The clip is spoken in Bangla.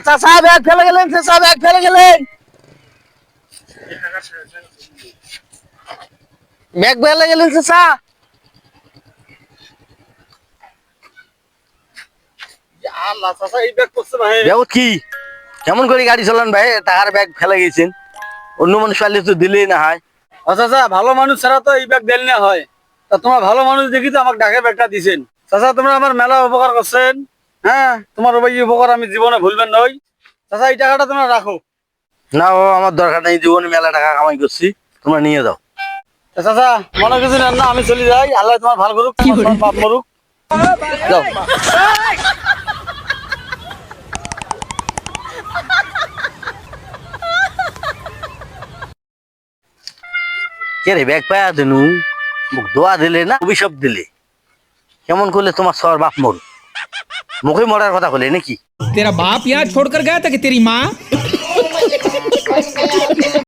চাচা ব্যাগ ফেলে গেলেন, চাচা ব্যাগ ফেলে গেলেন, ব্যাগ ফেলে গেলেন চাচা। আল্লাহ চাচা এই ব্যাগ করছে ভাই। ব্যাগত কি কেমন করে গাড়ি চালান ভাই? টাকার ব্যাগ ফেলে গেছেন, অন্য মানুষ পাইলে তো দিলেই না হয়। চাচা ভালো মানুষ ছাড়া তো এই ব্যাগ দেন না হয়। তা তোমার ভালো মানুষ দেখি তো আমাকে ডাকের ব্যাগটা দিছেন। চাচা তোমরা আমার মেলা উপকার করছেন। হ্যাঁ, তোমার ওই উপকার আমি জীবনে ভুলবেন নই। চাচা এই টাকাটা তোমরা রাখো। না ও আমার দরকার নেই, জীবনে মেলা টাকা কামাই করছি, তোমরা নিয়ে যাও। তা চাচা মনে কিছু নেন না, আমি চলে যাই। আল্লাহ তোমার ভালো করুক, তোমার পাপ মরুক। যাও। কে রে ব্যাগ পায়া দিনু, মুখ দোয়া দিলে না অভিশাপ দিলে? কেমন করলে তোমার সর বাপ মর, মুখে মরার কথা বলে নাকি? तेरा बाप यहाँ छोड़कर गया था कि तेरी माँ